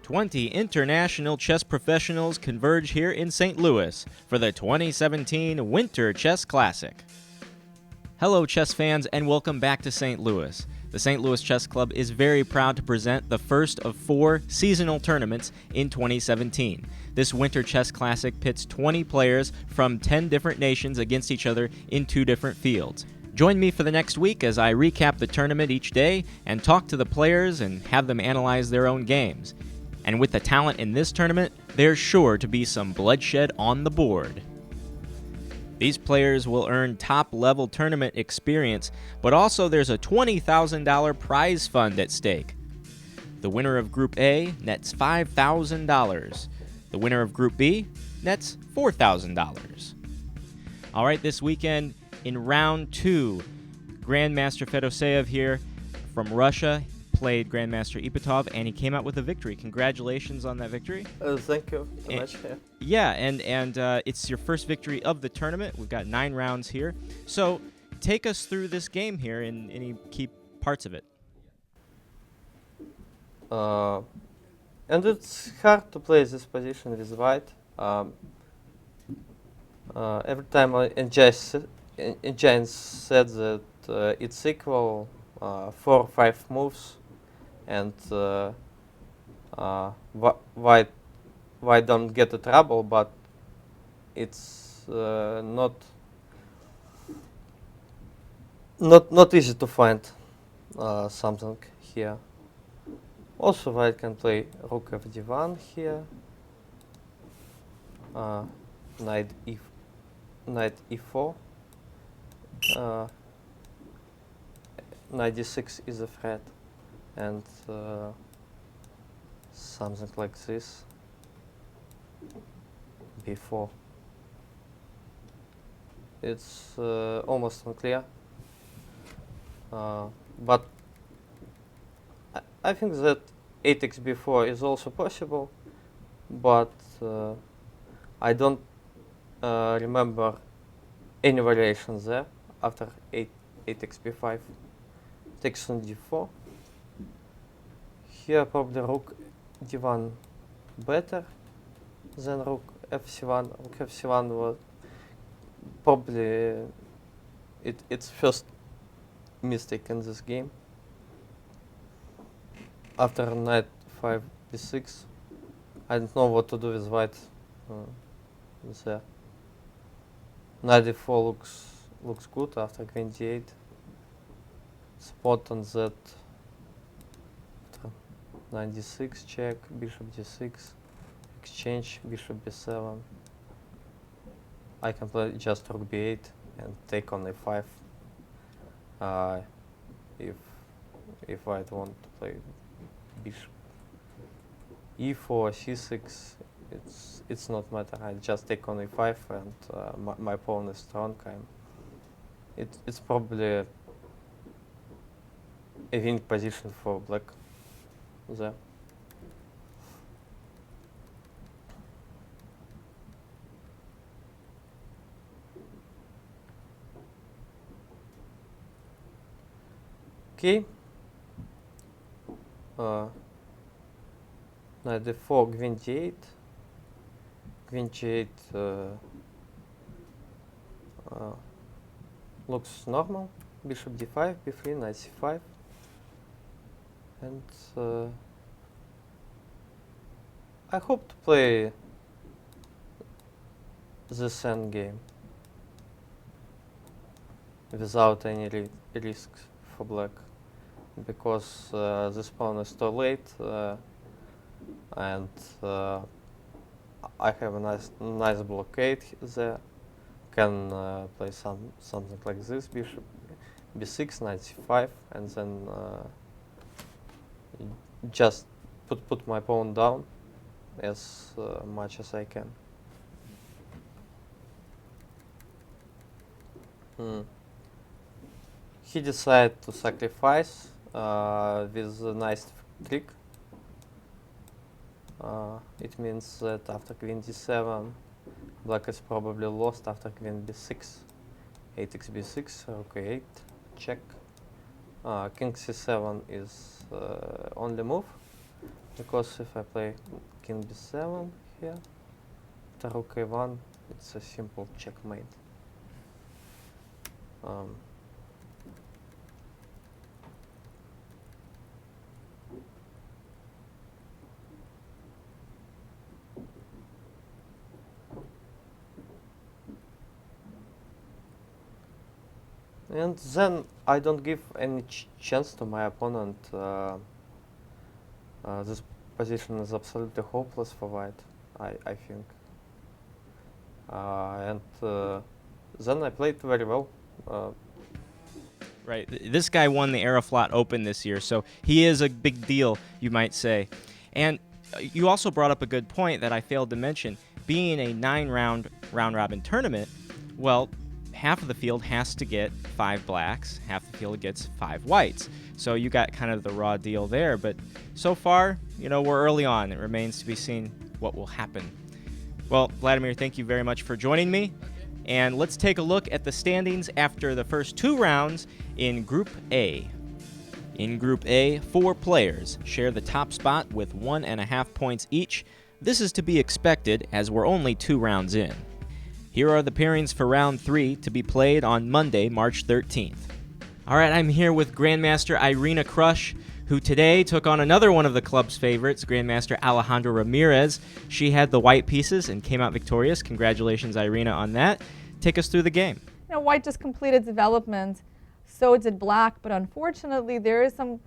20 international chess professionals converge here in St. Louis for the 2017 Winter Chess Classic. Hello, chess fans, and welcome back to St. Louis. The St. Louis Chess Club is very proud to present the first of 4 seasonal tournaments in 2017. This Winter Chess Classic pits 20 players from 10 different nations against each other in 2 different fields. Join me for the next week as I recap the tournament each day and talk to the players and have them analyze their own games. And with the talent in this tournament, there's sure to be some bloodshed on the board. These players will earn top-level tournament experience, but also there's a $20,000 prize fund at stake. The winner of Group A nets $5,000. The winner of Group B nets $4,000. All right, this weekend in round 2, Grandmaster Fedoseev here from Russia played Grandmaster Ipatov, and he came out with a victory. Congratulations on that victory. Thank you so much. Yeah, and it's your first victory of the tournament. We've got 9 rounds here. So take us through this game here and any key parts of it. And it's hard to play this position with white. Every time engine said that it's equal 4 or 5 moves, and white don't get a trouble, but it's not easy to find something here. Also, white can play rook fd1 here, knight e4, knight d6 is a threat, and something like this, b4. It's almost unclear, but I think that 8x b4 is also possible, but I don't remember any variations there after 8x b5. Takes on d4. Here probably rook d1 better than rook fc1. Rook fc1 was probably its first mistake in this game. After knight 5 d6, I don't know what to do with white there. Knight d4 looks good after queen d8. Spot on z, knight d6 check, bishop d6, exchange, bishop b7. I can play just rook b8 and take on a5. If I want to play bishop e4, c6, it's not matter. I just take on a5 and my pawn is strong. It's probably a winning position for black there. Okay. Knight d4, queen d8. Queen g8 looks normal. Bishop d5, b3, knight c5. And I hope to play this endgame without any risks for black, because this pawn is too late, and I have a nice blockade there. Can play something like this: bishop b6, knight c5, and then just put my pawn down as much as I can. He decided to sacrifice with a nice trick. It means that after queen d7, black is probably lost after queen b6. 8x b6, rook a8, check. King c7 is only move because if I play king b7 here, after rook a1, it's a simple checkmate. And then I don't give any chance to my opponent. This position is absolutely hopeless for white, I think. Then I played very well. Right. This guy won the Aeroflot Open this year, so he is a big deal, you might say. And you also brought up a good point that I failed to mention. Being a 9-round round-robin tournament, well, half of the field has to get 5 blacks, half the field gets 5 whites. So you got kind of the raw deal there. But so far, we're early on. It remains to be seen what will happen. Well, Vladimir, thank you very much for joining me. And let's take a look at the standings after the first 2 rounds in Group A. In Group A, 4 players share the top spot with 1.5 points each. This is to be expected as we're only 2 rounds in. Here are the pairings for round 3 to be played on Monday, March 13th. All right, I'm here with Grandmaster Irina Krush, who today took on another one of the club's favorites, Grandmaster Alejandro Ramirez. She had the white pieces and came out victorious. Congratulations, Irina, on that. Take us through the game. White just completed development, so did black, but unfortunately there is some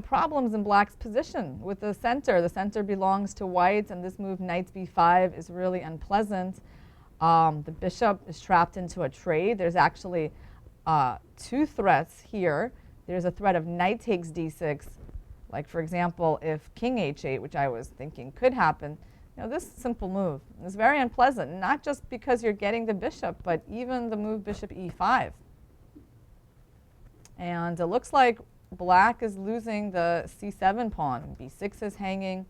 problems in black's position with the center. The center belongs to white, and this move, knight b5, is really unpleasant. The bishop is trapped into a trade. There's actually 2 threats here. There's a threat of knight takes d6, like for example, if king h8, which I was thinking could happen. This simple move is very unpleasant, not just because you're getting the bishop, but even the move bishop e5. And it looks like black is losing the c7 pawn. b6 is hanging.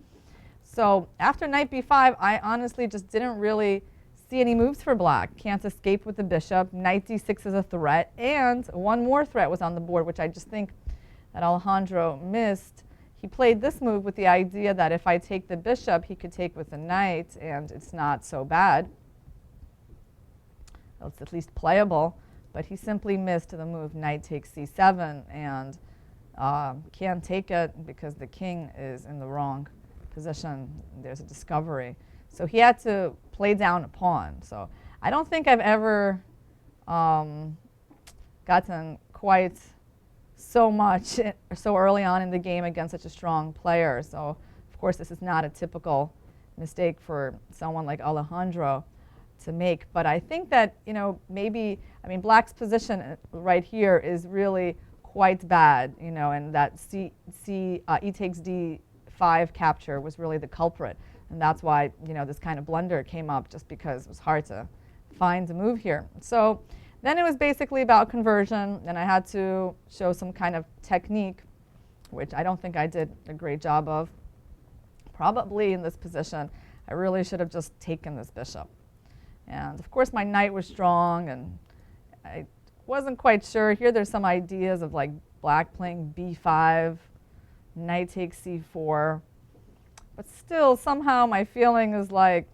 So after knight b5, I honestly just didn't really see any moves for black. Can't escape with the bishop. Knight d6 is a threat, and one more threat was on the board, which I just think that Alejandro missed. He played this move with the idea that if I take the bishop, he could take with the knight, and it's not so bad. Well, it's at least playable, but he simply missed the move knight takes c7, and can't take it because the king is in the wrong position. There's a discovery. So he had to play down a pawn. So I don't think I've ever gotten quite so much so early on in the game against such a strong player. So of course this is not a typical mistake for someone like Alejandro to make. But I think that black's position right here is really quite bad, and that e takes d5 capture was really the culprit. And that's why, this kind of blunder came up, just because it was hard to find a move here. So then it was basically about conversion, and I had to show some kind of technique, which I don't think I did a great job of. Probably in this position, I really should have just taken this bishop. And of course, my knight was strong, and I wasn't quite sure. Here there's some ideas of like black playing b5, knight takes c4. But still, somehow my feeling is like,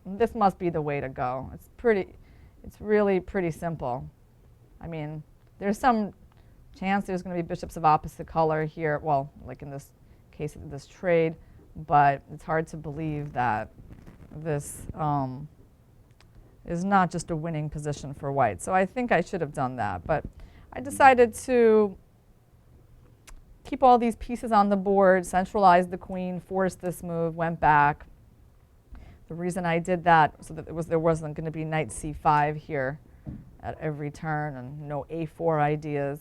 this must be the way to go. It's really pretty simple. I mean, there's some chance there's going to be bishops of opposite color here, well, like in this case of this trade, but it's hard to believe that this is not just a winning position for white. So I think I should have done that, but I decided to keep all these pieces on the board, centralize the queen, force this move, went back. The reason I did that so that there wasn't going to be knight c5 here at every turn and no a4 ideas.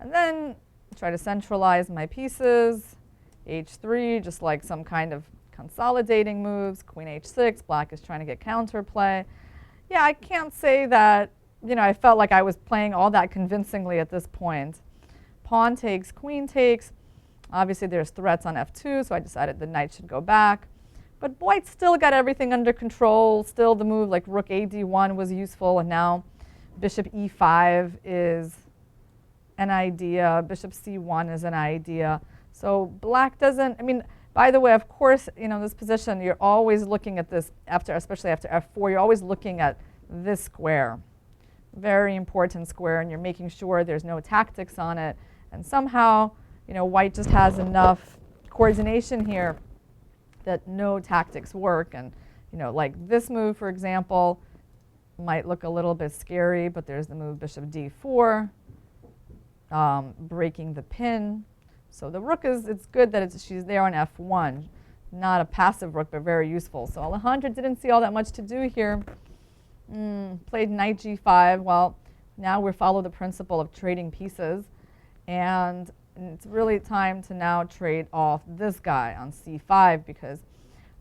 And then try to centralize my pieces, h3, just like some kind of consolidating moves, queen h6, black is trying to get counterplay. Yeah, I can't say that, I felt like I was playing all that convincingly at this point. Pawn takes, queen takes. Obviously, there's threats on f2, so I decided the knight should go back. But white still got everything under control. Still, the move like rook a d1 was useful, and now bishop e5 is an idea. Bishop c1 is an idea. So black doesn't, By the way, of course, this position, you're always looking at this, especially after f4, you're always looking at this square. Very important square, and you're making sure there's no tactics on it. And somehow, white just has enough coordination here that no tactics work. And, like this move, for example, might look a little bit scary, but there's the move bishop d4, breaking the pin. So the rook it's good that she's there on f1. Not a passive rook, but very useful. So Alejandro didn't see all that much to do here. Played knight g5. Well, now we follow the principle of trading pieces. And it's really time to now trade off this guy on c5 because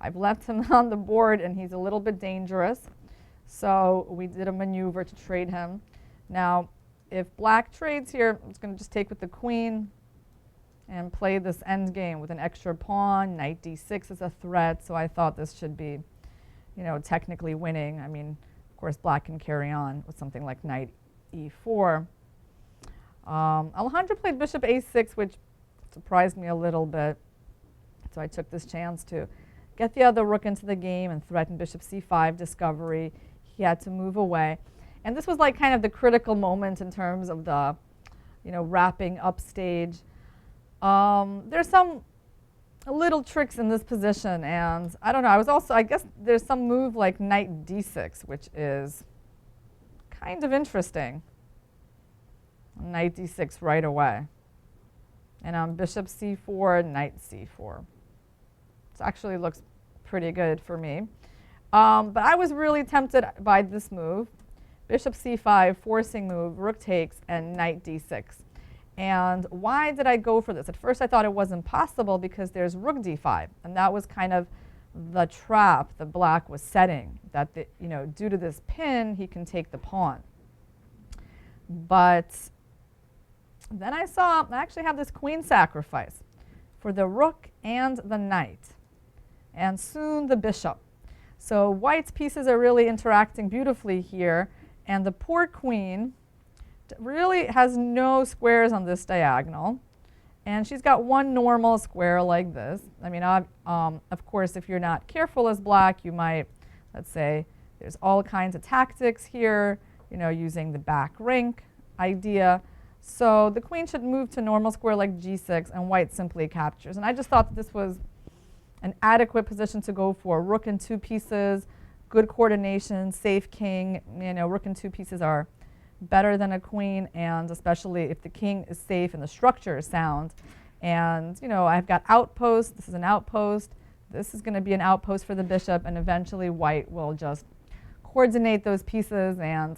I've left him on the board and he's a little bit dangerous. So we did a maneuver to trade him. Now, if black trades here, it's going to just take with the queen and play this end game with an extra pawn. Knight d6 is a threat, so I thought this should be, technically winning. I mean, of course, black can carry on with something like knight e4. Alejandro played bishop a6, which surprised me a little bit. So I took this chance to get the other rook into the game and threaten bishop c5 discovery. He had to move away. And this was like kind of the critical moment in terms of the, wrapping up stage. There's some little tricks in this position, and I don't know. I guess there's some move like knight d6, which is kind of interesting. Knight d6 right away. And on bishop c4, knight c4. It actually looks pretty good for me. But I was really tempted by this move. Bishop c5, forcing move, rook takes, and knight d6. And why did I go for this? At first I thought it was impossible because there's rook d5. And that was kind of the trap that black was setting, that due to this pin, he can take the pawn. But then I actually have this queen sacrifice for the rook and the knight, and soon the bishop. So white's pieces are really interacting beautifully here, and the poor queen really has no squares on this diagonal, and she's got one normal square like this. I mean, of course, if you're not careful as black, you might, let's say, there's all kinds of tactics here, using the back rank idea. So the queen should move to normal square like g6, and white simply captures. And I just thought that this was an adequate position to go for. Rook and two pieces, good coordination, safe king. Rook and two pieces are better than a queen, and especially if the king is safe and the structure is sound. And I've got outpost. This is an outpost. This is going to be an outpost for the bishop, and eventually white will just coordinate those pieces and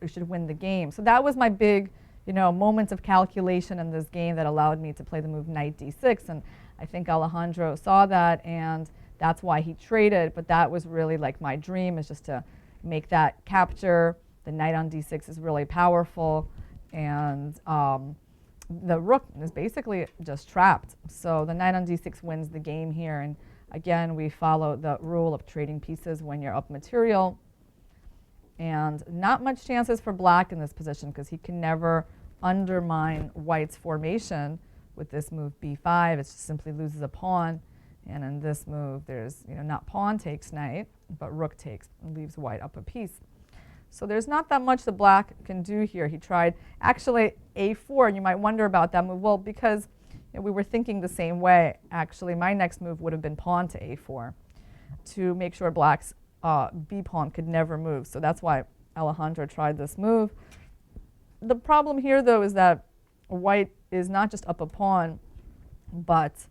should win the game. So that was my big, moment of calculation in this game that allowed me to play the move knight d6. And I think Alejandro saw that, and that's why he traded. But that was really like my dream, is just to make that capture. The knight on d6 is really powerful, and the rook is basically just trapped. So the knight on d6 wins the game here. And again, we follow the rule of trading pieces when you're up material. And not much chances for black in this position because he can never undermine white's formation with this move b5. It just simply loses a pawn. And in this move, there's not pawn takes knight, but rook takes and leaves white up a piece. So there's not that much that black can do here. He tried actually a4, and you might wonder about that move. Well, because we were thinking the same way. Actually, my next move would have been pawn to a4 to make sure black's b pawn could never move. So that's why Alejandro tried this move. The problem here, though, is that white is not just up a pawn, but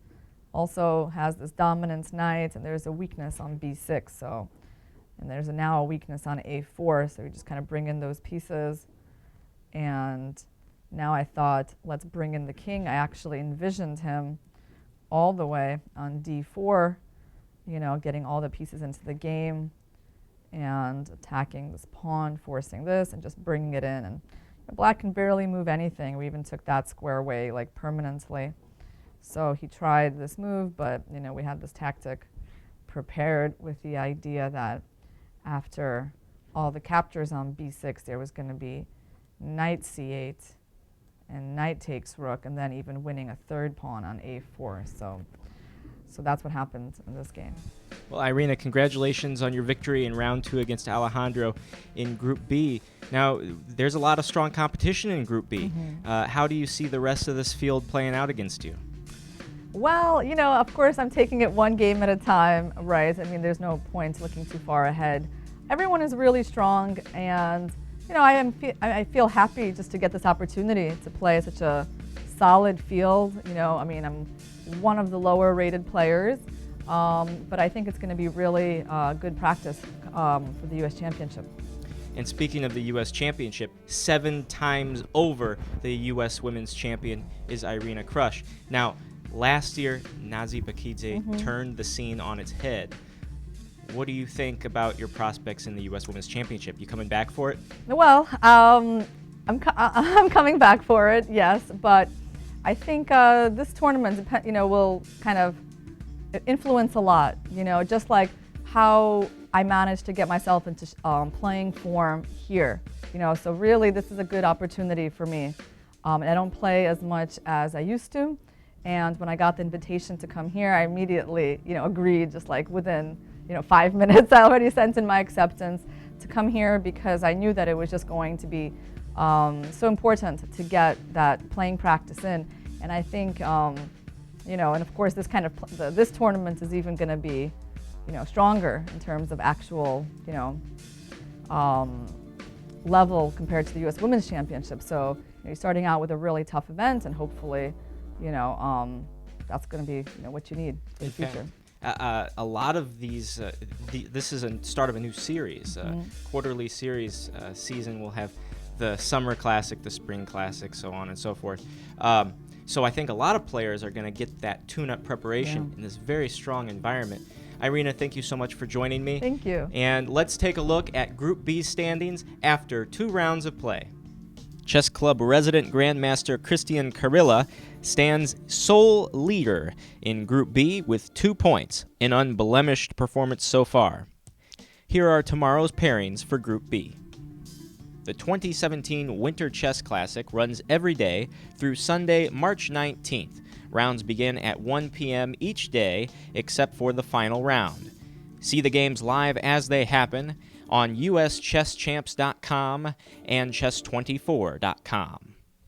also has this dominance knight, and there's a weakness on b6. So, and there's now a weakness on a4. So we just kind of bring in those pieces. And now I thought, let's bring in the king. I actually envisioned him all the way on d4, getting all the pieces into the game and attacking this pawn, forcing this, and just bringing it in. And black can barely move anything. We even took that square away like permanently. So he tried this move, but we had this tactic prepared with the idea that after all the captures on b6, there was going to be knight c8 and knight takes rook, and then even winning a third pawn on a4. So that's what happened in this game. Well, Irina, congratulations on your victory in round 2 against Alejandro in Group B. Now, there's a lot of strong competition in Group B. How do you see the rest of this field playing out against you? Well, of course, I'm taking it one game at a time, right? I mean, there's no point looking too far ahead. Everyone is really strong, and I feel happy just to get this opportunity to play such a solid field. I mean, I'm one of the lower rated players, but I think it's going to be really good practice for the U.S. Championship. And speaking of the U.S. Championship, 7 times over the U.S. Women's Champion is Irina Krush. Now, last year, Nazi Bakidze turned the scene on its head. What do you think about your prospects in the U.S. Women's Championship? You coming back for it? Well, I'm coming back for it, yes, but I think this tournament, will kind of influence a lot. Just like how I managed to get myself into playing form here. So really, this is a good opportunity for me. I don't play as much as I used to, and when I got the invitation to come here, I immediately, agreed. Just like within 5 minutes, I already sent in my acceptance to come here because I knew that it was just going to be so important to get that playing practice in. And I think, and of course, this tournament is even going to be, stronger in terms of actual, level compared to the U.S. Women's Championship. So you're starting out with a really tough event, and hopefully, that's going to be, what you need in the future. A lot of these, this is a start of a new series, quarterly series season. Will have the Summer Classic, the Spring Classic, so on and so forth. So I think a lot of players are going to get that tune-up preparation in this very strong environment. Irina, thank you so much for joining me. Thank you. And let's take a look at Group B standings after 2 rounds of play. Chess Club resident Grandmaster Christian Karilla stands sole leader in Group B with 2 points, an unblemished performance so far. Here are tomorrow's pairings for Group B. The 2017 Winter Chess Classic runs every day through Sunday, March 19th. Rounds begin at 1 p.m. each day except for the final round. See the games live as they happen on uschesschamps.com and chess24.com.